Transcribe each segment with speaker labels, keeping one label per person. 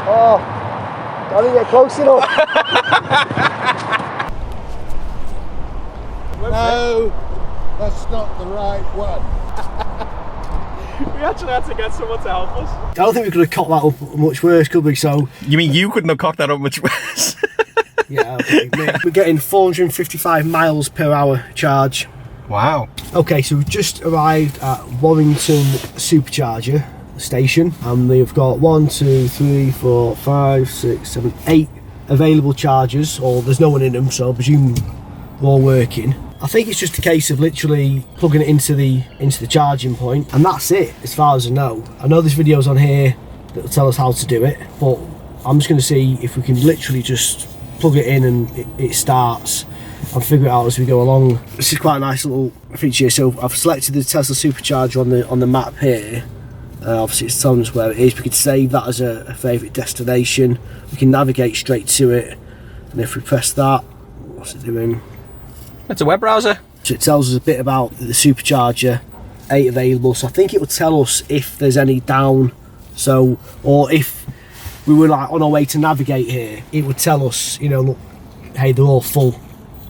Speaker 1: Oh, I didn't get close enough.
Speaker 2: No, that's not the right one.
Speaker 3: We actually had to get someone to help us.
Speaker 1: I don't think we could have cocked that up much worse, could we? So
Speaker 3: You mean you couldn't have cocked that up much worse?
Speaker 1: yeah, okay. We're getting 455 miles per hour charge.
Speaker 3: Wow.
Speaker 1: Okay, so we've just arrived at Warrington Supercharger station, and they've got 1, 2, 3, 4, 5, 6, 7, 8 available chargers, or there's no one in them, so I presume they're all working. I think it's just a case of literally plugging it into the charging point, and that's it as far as I know. I know there's videos on here that will tell us how to do it, but I'm just going to see if we can literally just plug it in and it starts, and figure it out as we go along. This is quite a nice little feature. So I've selected the Tesla Supercharger on the map here. Obviously it's telling us where it is. We could save that as a favourite destination. We can navigate straight to it, and if we press that, what's it doing?
Speaker 3: It's a web browser.
Speaker 1: So it tells us a bit about the Supercharger, 8 available. So I think it will tell us if there's any down. So, or if we were like on our way to navigate here, it would tell us, you know, look, hey, they're all full.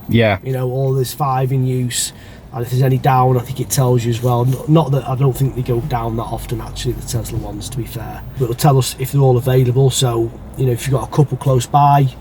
Speaker 3: Yeah.
Speaker 1: You know, or there's 5 in use, and if there's any down, I think it tells you as well. Not that I don't think they go down that often, actually, the Tesla ones, to be fair. But it'll tell us if they're all available. So, you know, if you've got a couple close by,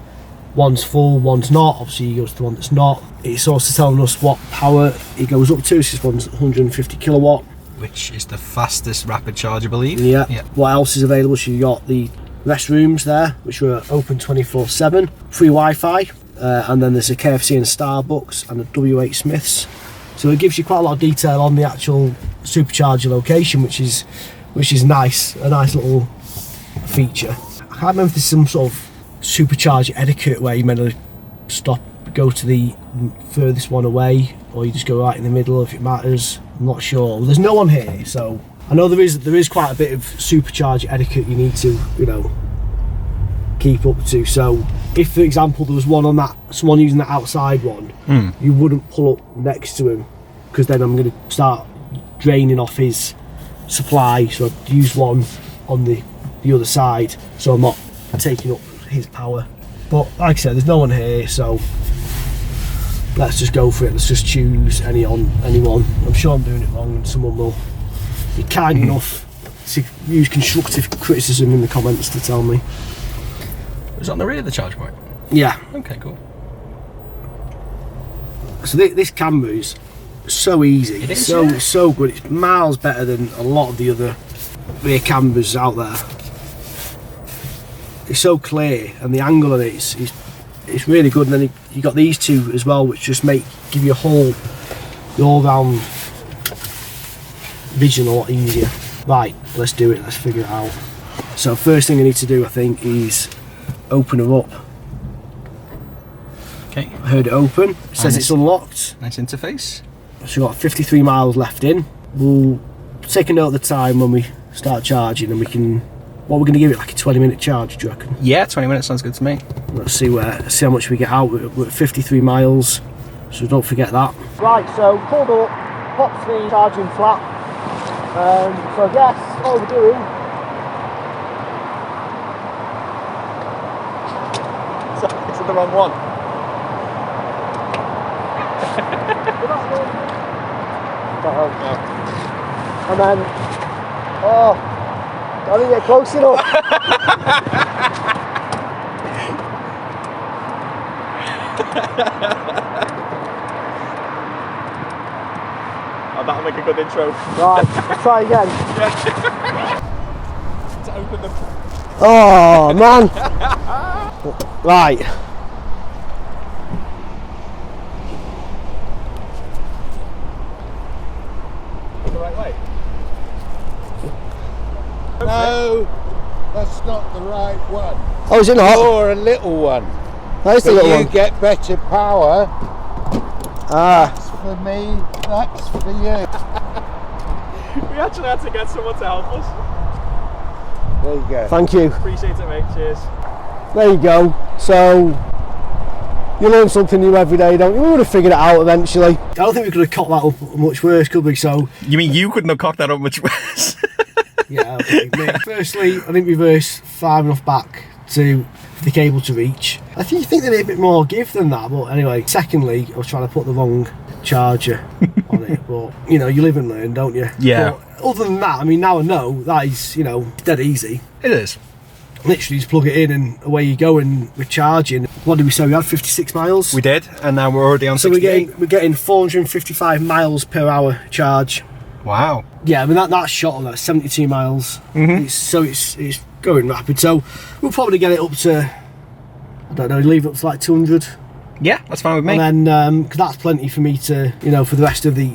Speaker 1: one's full, one's not, obviously you go to the one that's not. It's also telling us what power it goes up to. This one's 150 kilowatt.
Speaker 3: Which is the fastest rapid charge, I believe.
Speaker 1: Yeah. What else is available? So you got the restrooms there, which are open 24/7, free Wi-Fi, and then there's a KFC and Starbucks and a W.H. Smith's. So it gives you quite a lot of detail on the actual Supercharger location, which is nice, a nice little feature. I can't remember if there's some sort of Supercharger etiquette where you're meant to stop, go to the furthest one away, or you just go right in the middle if it matters. I'm not sure. Well, there's no one here, so I know there is quite a bit of Supercharger etiquette you need to, you know, keep up to. So if, for example, there was someone using that outside one, you wouldn't pull up next to him, because then I'm going to start draining off his supply. So I'd use one on the other side, so I'm not taking up his power. But like I said, there's no one here, so let's just go for it. Let's just choose anyone. I'm sure I'm doing it wrong, and someone will be kind enough to use constructive criticism in the comments to tell me.
Speaker 3: Is it on the rear of the charge point?
Speaker 1: Yeah.
Speaker 3: Okay, cool.
Speaker 1: So this camera is so easy.
Speaker 3: It is,
Speaker 1: so good. It's miles better than a lot of the other rear cameras out there. It's so clear, and the angle on it is really good. And then you got these two as well, which just give you the all-round vision a lot easier. Right, let's do it. Let's figure it out. So first thing I need to do, I think, is open her up.
Speaker 3: Okay.
Speaker 1: I heard it open. It says it's unlocked.
Speaker 3: Nice interface.
Speaker 1: So we've got 53 miles left in. We'll take a note of the time when we start charging, and we can. What we're going to give it, like a 20-minute charge, do you reckon?
Speaker 3: Yeah, 20 minutes sounds good to me.
Speaker 1: Let's see how much we get out. We're at 53 miles, so don't forget that. Right, so pulled up, pops the charging flap. So I guess what we're doing.
Speaker 3: It's the wrong one.
Speaker 1: And then, I didn't get close enough.
Speaker 3: Oh, that'll make a good intro.
Speaker 1: Right, let's try again.
Speaker 3: To open the...
Speaker 1: Oh, man. Right.
Speaker 3: The right way.
Speaker 2: No, that's not the right one.
Speaker 1: Oh, is it not?
Speaker 2: Or a little one.
Speaker 1: That is the
Speaker 2: But
Speaker 1: little
Speaker 2: you
Speaker 1: one.
Speaker 2: get better power.
Speaker 1: Ah.
Speaker 2: That's for me, that's for you.
Speaker 3: We actually had to get someone to help us.
Speaker 2: There you go.
Speaker 1: Thank you.
Speaker 3: Appreciate it, mate. Cheers.
Speaker 1: There you go. So you learn something new every day, don't you? We would have figured it out eventually. I don't think we could have cocked that up much worse, could we? So
Speaker 3: You mean you couldn't have cocked that up much worse?
Speaker 1: yeah, okay. Firstly, I didn't reverse far enough back to the cable to reach. I think they need a bit more give than that, but anyway. Secondly, I was trying to put the wrong charger on it, but you know, you live and learn, don't you?
Speaker 3: Yeah.
Speaker 1: But other than that, I mean, now I know that is, you know, dead easy.
Speaker 3: It is.
Speaker 1: Literally just plug it in and away you go, and we're charging. What did we say? We had 56 miles.
Speaker 3: We did, and now we're already on
Speaker 1: So
Speaker 3: 68.
Speaker 1: we're getting 455 miles per hour charge.
Speaker 3: Wow.
Speaker 1: Yeah, I mean that's shot on that 72 miles. It's going rapid. So we'll probably get it up to, I don't know, leave it up to like 200.
Speaker 3: Yeah, that's fine with me.
Speaker 1: And then because that's plenty for me to, you know, for the rest of the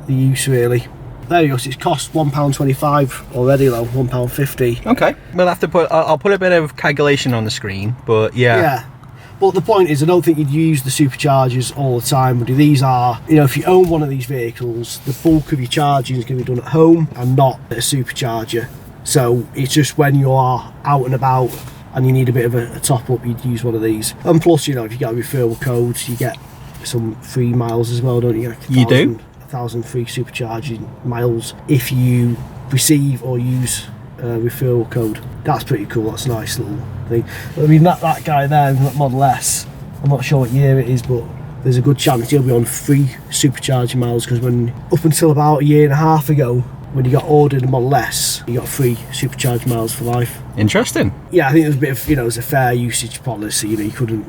Speaker 1: use really. There you go. So it's cost £1.25 already though, £1.50.
Speaker 3: Okay, we'll have to put. I'll put a bit of calculation on the screen, but yeah.
Speaker 1: Yeah. But the point is, I don't think you'd use the superchargers all the time, buddy. These are, you know, if you own one of these vehicles, the bulk of your charging is going to be done at home and not at a supercharger. So it's just when you are out and about and you need a bit of a top up, you'd use one of these. And plus, you know, if you get a referral code, you get some free miles as well, don't you?
Speaker 3: You do?
Speaker 1: 1,000 free supercharging miles if you receive or use a referral code. That's pretty cool. That's a nice little thing. I mean, that guy there, that Model S, I'm not sure what year it is, but there's a good chance he'll be on free supercharging miles, because when up until about a year and a half ago, when you got ordered a Model S, you got free supercharged miles for life.
Speaker 3: Interesting.
Speaker 1: Yeah, I think there's a bit of, you know, there's a fair usage policy. You know, you couldn't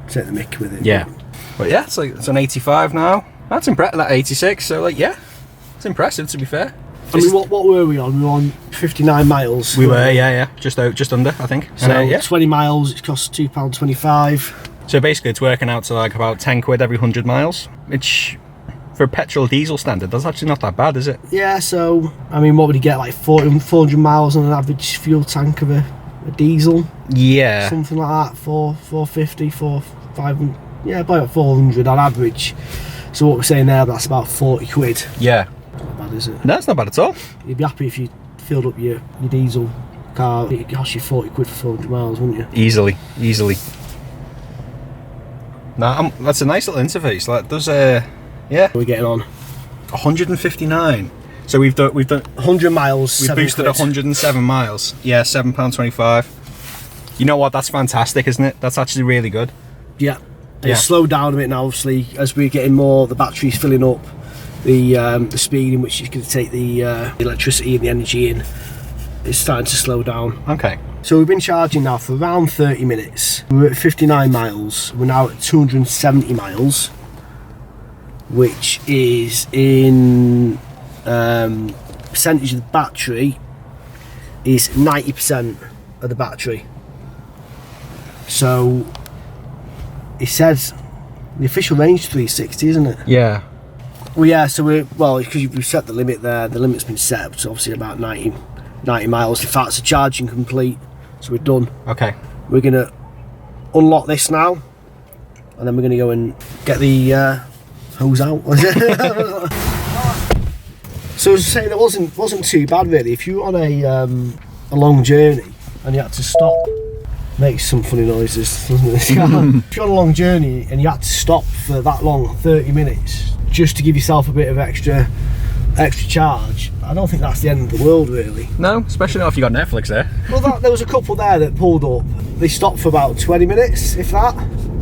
Speaker 1: take the mick with it.
Speaker 3: Yeah. But yeah, it's like it's an 85 now. That's impressive. That 86. So like, yeah, it's impressive to be fair.
Speaker 1: I mean, what were we on? We were on 59 miles.
Speaker 3: We were, yeah, just under, I think.
Speaker 1: So
Speaker 3: And, yeah.
Speaker 1: 20 miles, it costs £2.25.
Speaker 3: So basically, it's working out to like about 10 quid every 100 miles, which for a petrol diesel standard, that's actually not that bad, is it?
Speaker 1: Yeah, so I mean, what would you get, like 400 miles on an average fuel tank of a diesel?
Speaker 3: Yeah.
Speaker 1: Something like that, 450, 500, yeah, about 400 on average. So what we're saying there, that's about 40 quid.
Speaker 3: Yeah.
Speaker 1: Not bad, is it?
Speaker 3: No, it's not bad at all.
Speaker 1: You'd be happy if you filled up your diesel car. It'd cost you 40 quid for 400 miles, wouldn't you?
Speaker 3: Easily. No, that's a nice little interface. Like, there's yeah.
Speaker 1: We're getting on
Speaker 3: 159. So we've done
Speaker 1: 100 miles.
Speaker 3: We've boosted 107 miles. Yeah, £7.25. You know what? That's fantastic, isn't it? That's actually really good.
Speaker 1: Yeah.
Speaker 3: Yeah.
Speaker 1: It's slowed down a bit now, obviously, as we're getting more. The battery's filling up. The speed in which you can take the electricity and the energy in is starting to slow down.
Speaker 3: Okay.
Speaker 1: So we've been charging now for around 30 minutes. We're at 59 miles. We're now at 270 miles, which is in percentage of the battery is 90% of the battery. So it says the official range is 360, isn't it?
Speaker 3: Yeah.
Speaker 1: Well, yeah, so because we've set the limit there, the limit's been set, so obviously about 90 miles. In fact, it's charging complete, so we're done.
Speaker 3: Okay.
Speaker 1: We're going to unlock this now, and then we're going to go and get the hose out. So I was saying, it wasn't too bad really. If you were on a long journey and you had to stop, makes some funny noises, doesn't it? If you're on a long journey and you had to stop for that long, 30 minutes, just to give yourself a bit of extra charge, I don't think that's the end of the world really.
Speaker 3: No, especially not if you got Netflix there.
Speaker 1: Well, there was a couple there that pulled up. They stopped for about 20 minutes, if that.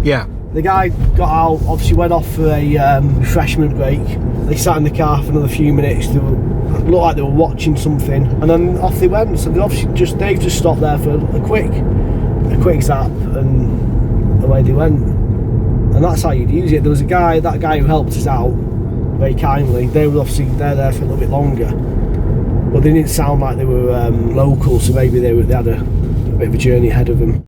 Speaker 3: Yeah.
Speaker 1: The guy got out, obviously went off for a refreshment break. They sat in the car for another few minutes. They looked like they were watching something, and then off they went. So they've just stopped there for a quick zap, and away they went. And that's how you'd use it. There was that guy who helped us out very kindly. They were obviously there for a little bit longer, but they didn't sound like they were local, so maybe they had a bit of a journey ahead of them.